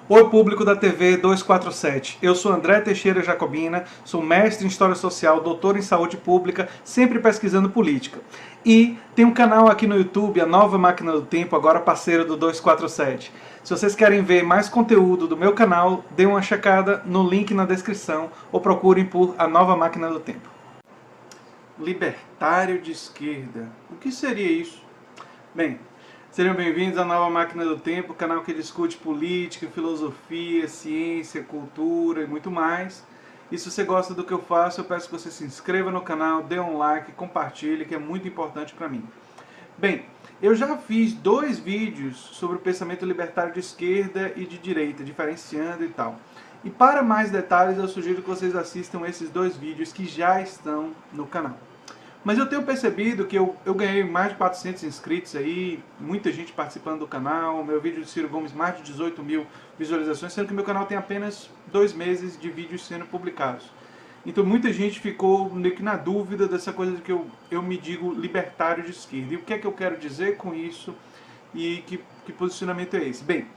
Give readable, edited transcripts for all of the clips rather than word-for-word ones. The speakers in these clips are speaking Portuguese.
Oi, público da TV 247. Eu sou André Teixeira Jacobina, sou mestre em História Social, doutor em Saúde Pública, sempre pesquisando política. E tem um canal aqui no YouTube, a Nova Máquina do Tempo, agora parceiro do 247. Se vocês querem ver mais conteúdo do meu canal, dê uma checada no link na descrição ou procurem por a Nova Máquina do Tempo. Libertário de esquerda. O que seria isso? Bem, sejam bem-vindos à Nova Máquina do Tempo, canal que discute política, filosofia, ciência, cultura e muito mais. E se você gosta do que eu faço, eu peço que você se inscreva no canal, dê um like, compartilhe, que é muito importante para mim. Bem, eu já fiz 2 vídeos sobre o pensamento libertário de esquerda e de direita, diferenciando e tal. E para mais detalhes, eu sugiro que vocês assistam esses 2 vídeos que já estão no canal. Mas eu tenho percebido que eu ganhei mais de 400 inscritos aí, muita gente participando do canal, meu vídeo de Ciro Gomes mais de 18 mil visualizações, sendo que meu canal tem apenas 2 meses de vídeos sendo publicados. Então muita gente ficou meio que na dúvida dessa coisa de que eu me digo libertário de esquerda. E o que é que eu quero dizer com isso e que posicionamento é esse? Bem,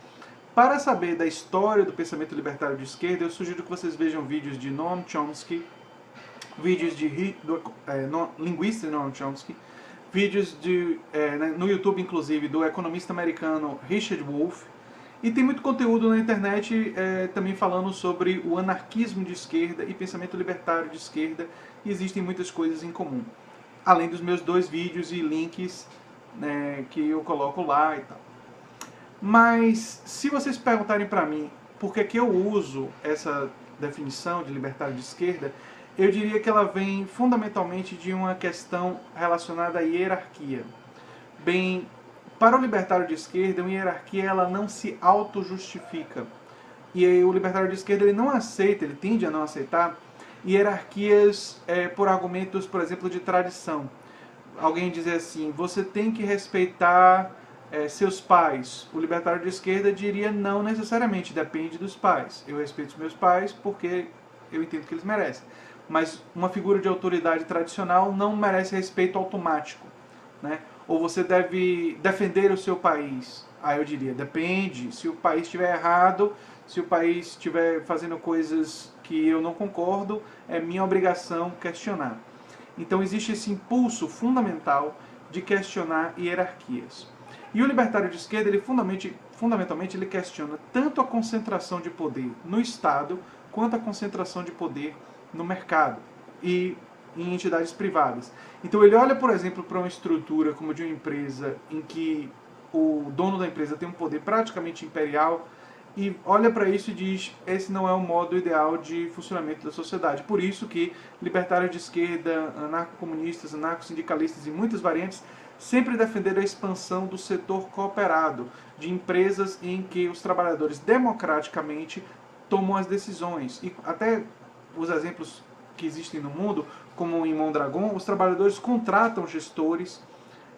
para saber da história do pensamento libertário de esquerda, eu sugiro que vocês vejam vídeos de Noam Chomsky, vídeos linguista Noam Chomsky, vídeos no YouTube, inclusive, do economista americano Richard Wolff, e tem muito conteúdo na internet também falando sobre o anarquismo de esquerda e pensamento libertário de esquerda, e existem muitas coisas em comum. Além dos meus 2 vídeos e links que eu coloco lá e tal. Mas, se vocês perguntarem para mim por que eu uso essa definição de libertário de esquerda, eu diria que ela vem fundamentalmente de uma questão relacionada à hierarquia. Bem, para o libertário de esquerda, uma hierarquia ela não se auto-justifica. E aí, o libertário de esquerda ele não aceita, ele tende a não aceitar hierarquias por argumentos, por exemplo, de tradição. Alguém dizer assim, você tem que respeitar seus pais. O libertário de esquerda diria não necessariamente, depende dos pais. Eu respeito os meus pais porque eu entendo que eles merecem. Mas uma figura de autoridade tradicional não merece respeito automático, né? Ou você deve defender o seu país. Aí eu diria, depende, se o país estiver errado, se o país estiver fazendo coisas que eu não concordo, é minha obrigação questionar. Então existe esse impulso fundamental de questionar hierarquias. E o libertário de esquerda, ele fundamentalmente ele questiona tanto a concentração de poder no Estado, quanto a concentração de poder no mercado e em entidades privadas. Então ele olha, por exemplo, para uma estrutura como de uma empresa em que o dono da empresa tem um poder praticamente imperial e olha para isso e diz, esse não é o modo ideal de funcionamento da sociedade. Por isso que libertários de esquerda, anarcocomunistas, anarcossindicalistas e muitas variantes sempre defenderam a expansão do setor cooperado, de empresas em que os trabalhadores democraticamente tomam as decisões. E até os exemplos que existem no mundo, como em Mondragon, os trabalhadores contratam gestores.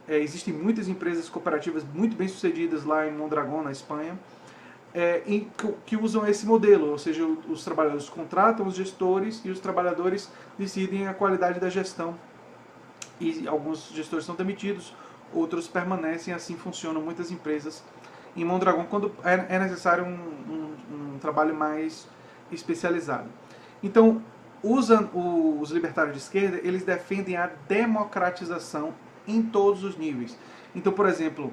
Existem muitas empresas cooperativas muito bem sucedidas lá em Mondragon, na Espanha, que usam esse modelo, ou seja, os trabalhadores contratam os gestores e os trabalhadores decidem a qualidade da gestão. E alguns gestores são demitidos, outros permanecem, assim funcionam muitas empresas em Mondragon, quando é necessário um trabalho mais especializado. Então, os libertários de esquerda, eles defendem a democratização em todos os níveis. Então, por exemplo,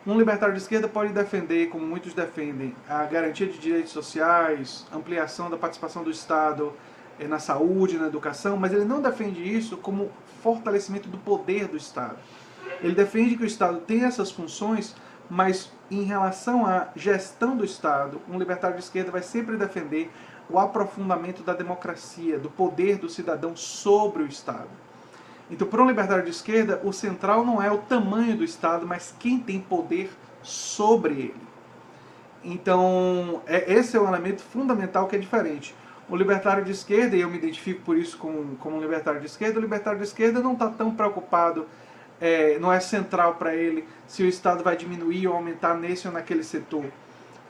um libertário de esquerda pode defender, como muitos defendem, a garantia de direitos sociais, ampliação da participação do Estado na saúde, na educação, mas ele não defende isso como fortalecimento do poder do Estado. Ele defende que o Estado tem essas funções, mas em relação à gestão do Estado, um libertário de esquerda vai sempre defender o aprofundamento da democracia, do poder do cidadão sobre o Estado. Então, para um libertário de esquerda, o central não é o tamanho do Estado, mas quem tem poder sobre ele. Então, esse é um elemento fundamental que é diferente. O libertário de esquerda, e eu me identifico por isso como um libertário de esquerda, o libertário de esquerda não está tão preocupado, não é central para ele se o Estado vai diminuir ou aumentar nesse ou naquele setor.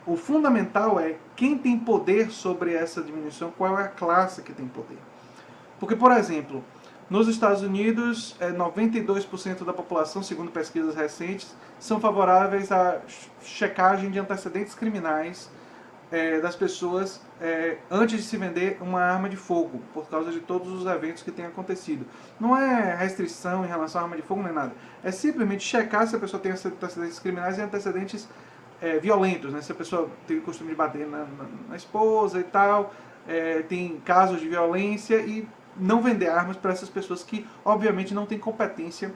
O fundamental é quem tem poder sobre essa diminuição, qual é a classe que tem poder. Porque, por exemplo, nos Estados Unidos, 92% da população, segundo pesquisas recentes, são favoráveis à checagem de antecedentes criminais das pessoas antes de se vender uma arma de fogo, por causa de todos os eventos que têm acontecido. Não é restrição em relação à arma de fogo nem nada. É simplesmente checar se a pessoa tem antecedentes criminais e antecedentes violentos, né? Se a pessoa tem o costume de bater na esposa e tal, tem casos de violência, e não vender armas para essas pessoas que, obviamente, não têm competência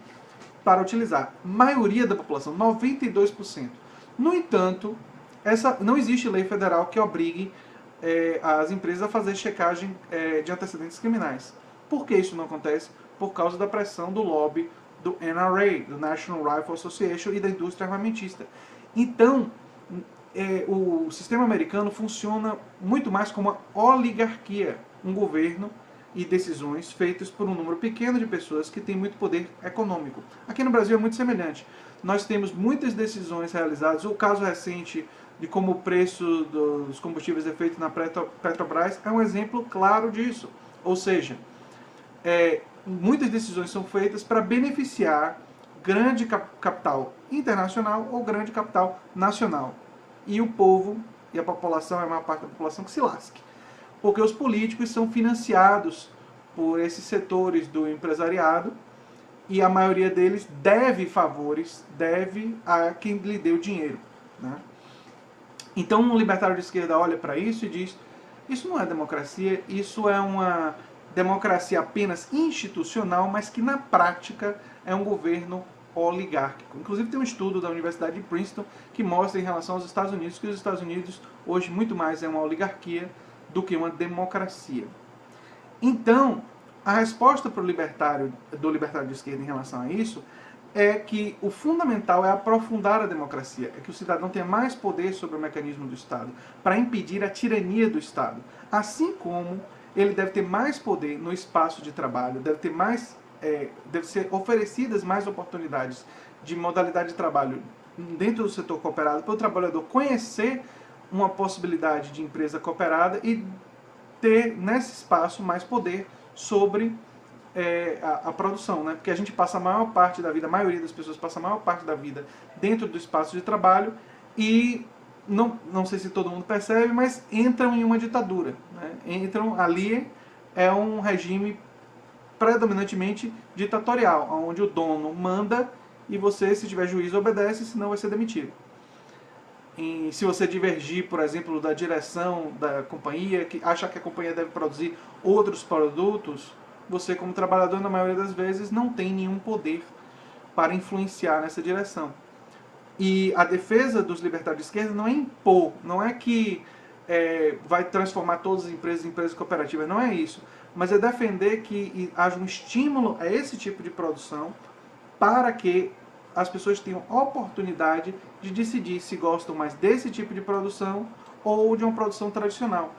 para utilizar. Maioria da população, 92%. No entanto, não existe lei federal que obrigue as empresas a fazer checagem de antecedentes criminais. Por que isso não acontece? Por causa da pressão do lobby do NRA, do National Rifle Association, e da indústria armamentista. Então, o sistema americano funciona muito mais como uma oligarquia, um governo e decisões feitas por um número pequeno de pessoas que têm muito poder econômico. Aqui no Brasil é muito semelhante. Nós temos muitas decisões realizadas. O caso recente de como o preço dos combustíveis é feito na Petrobras é um exemplo claro disso. Ou seja, muitas decisões são feitas para beneficiar grande capital internacional ou grande capital nacional. E o povo e a população, a maior parte da população, que se lasque. Porque os políticos são financiados por esses setores do empresariado, e a maioria deles deve favores, deve a quem lhe deu dinheiro, né? Então um libertário de esquerda olha para isso e diz: isso não é democracia, isso é uma democracia apenas institucional, mas que na prática é um governo oligárquico. Inclusive tem um estudo da Universidade de Princeton que mostra, em relação aos Estados Unidos, que os Estados Unidos hoje muito mais é uma oligarquia do que uma democracia. Então, a resposta do libertário de esquerda em relação a isso é que o fundamental é aprofundar a democracia, é que o cidadão tenha mais poder sobre o mecanismo do Estado, para impedir a tirania do Estado. Assim como ele deve ter mais poder no espaço de trabalho, deve ser oferecidas mais oportunidades de modalidade de trabalho dentro do setor cooperado, para o trabalhador conhecer uma possibilidade de empresa cooperada e ter nesse espaço mais poder sobre a produção, né? Porque a gente passa a maior parte da vida, a maioria das pessoas passa a maior parte da vida dentro do espaço de trabalho e não sei se todo mundo percebe, mas entram em uma ditadura, né? Entram ali, é um regime predominantemente ditatorial, onde o dono manda e você, se tiver juízo, obedece, senão vai ser demitido. E se você divergir, por exemplo, da direção da companhia, que acha que a companhia deve produzir outros produtos, você, como trabalhador, na maioria das vezes, não tem nenhum poder para influenciar nessa direção. E a defesa dos libertários de esquerda não é impor, não é que vai transformar todas as empresas em empresas cooperativas, não é isso. Mas é defender que haja um estímulo a esse tipo de produção para que as pessoas tenham oportunidade de decidir se gostam mais desse tipo de produção ou de uma produção tradicional.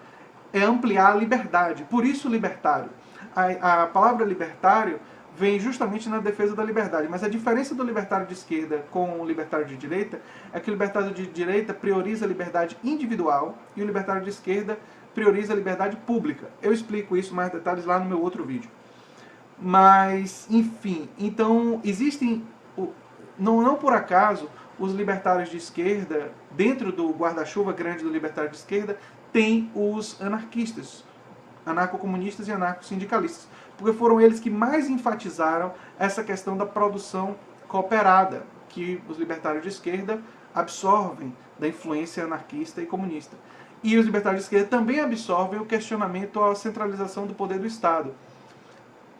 É ampliar a liberdade, por isso libertário. A palavra libertário vem justamente na defesa da liberdade, mas a diferença do libertário de esquerda com o libertário de direita é que o libertário de direita prioriza a liberdade individual e o libertário de esquerda prioriza a liberdade pública. Eu explico isso mais detalhes lá no meu outro vídeo. Mas, enfim, então existem, não por acaso, os libertários de esquerda, dentro do guarda-chuva grande do libertário de esquerda, tem os anarquistas, anarcocomunistas e anarcossindicalistas, porque foram eles que mais enfatizaram essa questão da produção cooperada, que os libertários de esquerda absorvem da influência anarquista e comunista. E os libertários de esquerda também absorvem o questionamento à centralização do poder do Estado.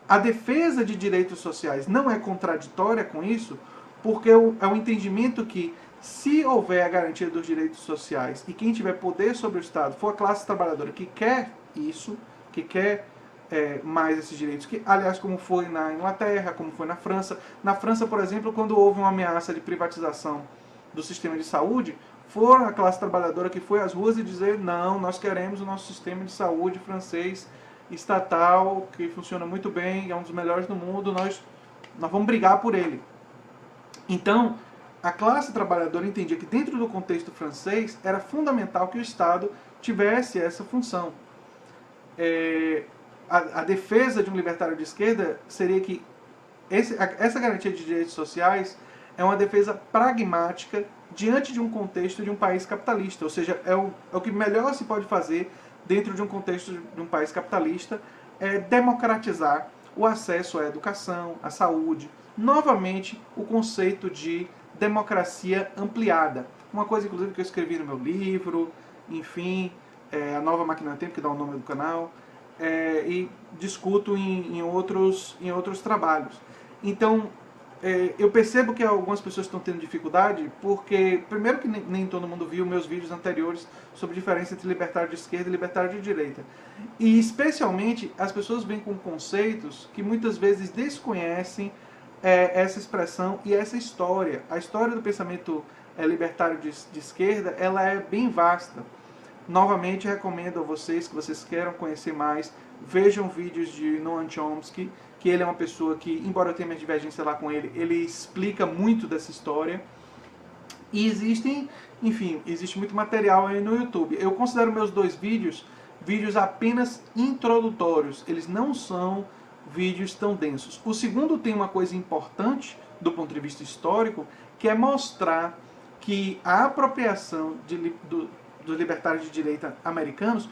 A defesa de direitos sociais não é contraditória com isso, porque é o entendimento que, se houver a garantia dos direitos sociais e quem tiver poder sobre o Estado for a classe trabalhadora que quer isso, que quer mais esses direitos, que, aliás, como foi na Inglaterra, como foi na França. Na França, por exemplo, quando houve uma ameaça de privatização do sistema de saúde, foi a classe trabalhadora que foi às ruas e dizer: não, nós queremos o nosso sistema de saúde francês estatal, que funciona muito bem, é um dos melhores do mundo, nós vamos brigar por ele. Então, a classe trabalhadora entendia que, dentro do contexto francês, era fundamental que o Estado tivesse essa função. A defesa de um libertário de esquerda seria que essa garantia de direitos sociais é uma defesa pragmática diante de um contexto de um país capitalista. Ou seja, é o que melhor se pode fazer dentro de um contexto de um país capitalista, é democratizar o acesso à educação, à saúde. Novamente, o conceito de democracia ampliada. Uma coisa, inclusive, que eu escrevi no meu livro, enfim, A Nova Máquina do Tempo, que dá o nome do canal, e discuto em outros trabalhos. Então, eu percebo que algumas pessoas estão tendo dificuldade porque, primeiro que nem todo mundo viu meus vídeos anteriores sobre a diferença entre libertário de esquerda e libertário de direita. E, especialmente, as pessoas vêm com conceitos que muitas vezes desconhecem essa expressão e essa história. A história do pensamento libertário de esquerda, ela é bem vasta. Novamente, recomendo a vocês, que vocês queiram conhecer mais, vejam vídeos de Noam Chomsky, que ele é uma pessoa que, embora eu tenha minha divergência lá com ele, ele explica muito dessa história. E existe muito material aí no YouTube. Eu considero meus 2 vídeos apenas introdutórios. Eles não são vídeos tão densos. O segundo tem uma coisa importante do ponto de vista histórico, que é mostrar que a apropriação dos libertários de direita americanos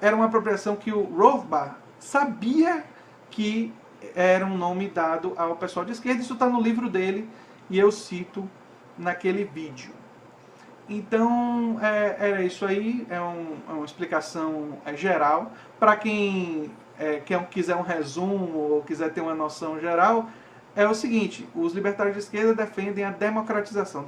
era uma apropriação que o Rothbard sabia que era um nome dado ao pessoal de esquerda. Isso está no livro dele e eu cito naquele vídeo. Então, era isso aí, uma explicação geral. Para quem quiser um resumo ou quiser ter uma noção geral, é o seguinte: os libertários de esquerda defendem a democratização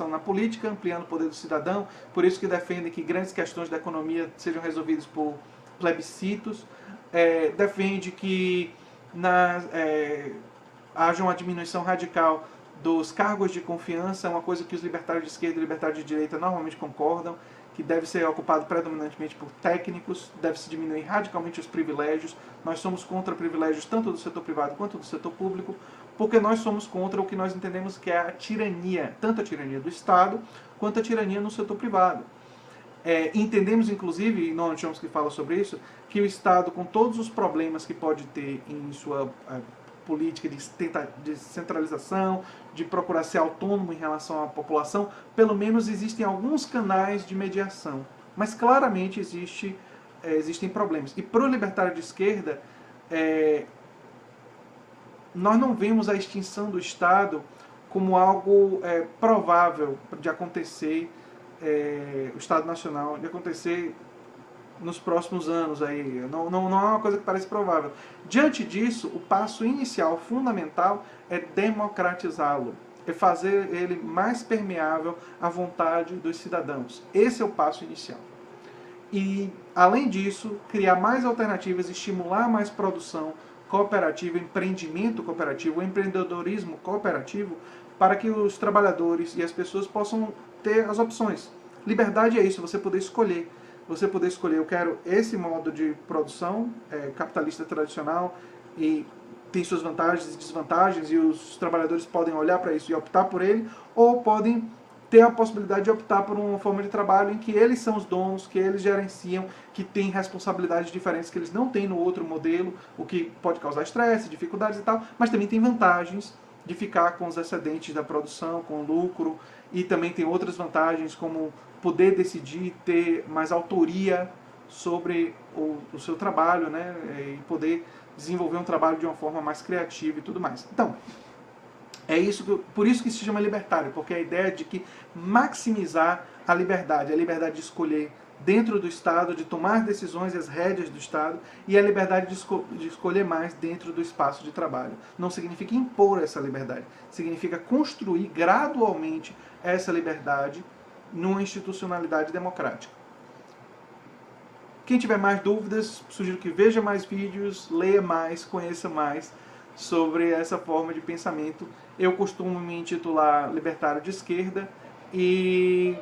na política, ampliando o poder do cidadão, por isso que defendem que grandes questões da economia sejam resolvidas por plebiscitos, defende que haja uma diminuição radical dos cargos de confiança, uma coisa que os libertários de esquerda e libertários de direita normalmente concordam, que deve ser ocupado predominantemente por técnicos, deve-se diminuir radicalmente os privilégios. Nós somos contra privilégios tanto do setor privado quanto do setor público, porque nós somos contra o que nós entendemos que é a tirania, tanto a tirania do Estado quanto a tirania no setor privado. Entendemos, inclusive, e Noam Chomsky fala sobre isso, que o Estado, com todos os problemas que pode ter em sua política de centralização, de procurar ser autônomo em relação à população, pelo menos existem alguns canais de mediação. Mas claramente existem problemas. E para o libertário de esquerda, nós não vemos a extinção do Estado como algo provável de acontecer, o Estado Nacional, de acontecer nos próximos anos. Não é uma coisa que parece provável. Diante disso, o passo inicial, fundamental, é democratizá-lo, é fazer ele mais permeável à vontade dos cidadãos. Esse é o passo inicial. E, além disso, criar mais alternativas, estimular mais produção cooperativa, empreendimento cooperativo, empreendedorismo cooperativo, para que os trabalhadores e as pessoas possam ter as opções. Liberdade é isso, você poder escolher. Você poder escolher, eu quero esse modo de produção capitalista tradicional, e tem suas vantagens e desvantagens, e os trabalhadores podem olhar para isso e optar por ele, ou podem ter a possibilidade de optar por uma forma de trabalho em que eles são os donos, que eles gerenciam, que têm responsabilidades diferentes que eles não têm no outro modelo, o que pode causar estresse, dificuldades e tal, mas também tem vantagens de ficar com os excedentes da produção, com lucro, e também tem outras vantagens como poder decidir, ter mais autoria sobre o seu trabalho, né, e poder desenvolver um trabalho de uma forma mais criativa e tudo mais. Então, por isso que se chama libertário, porque a ideia é de que maximizar a liberdade de escolher dentro do Estado, de tomar decisões e as rédeas do Estado, e a liberdade de escolher mais dentro do espaço de trabalho. Não significa impor essa liberdade, significa construir gradualmente essa liberdade numa institucionalidade democrática. Quem tiver mais dúvidas, sugiro que veja mais vídeos, leia mais, conheça mais sobre essa forma de pensamento. Eu costumo me intitular libertário de esquerda, e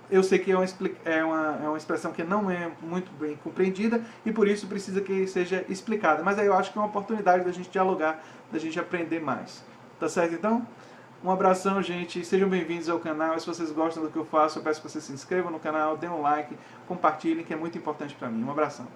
eu sei que é uma expressão que não é muito bem compreendida e por isso precisa que seja explicada. Mas aí eu acho que é uma oportunidade da gente dialogar, da gente aprender mais. Tá certo então? Um abração, gente. Sejam bem-vindos ao canal. E se vocês gostam do que eu faço, eu peço que vocês se inscrevam no canal, dêem um like, compartilhem, que é muito importante para mim. Um abração.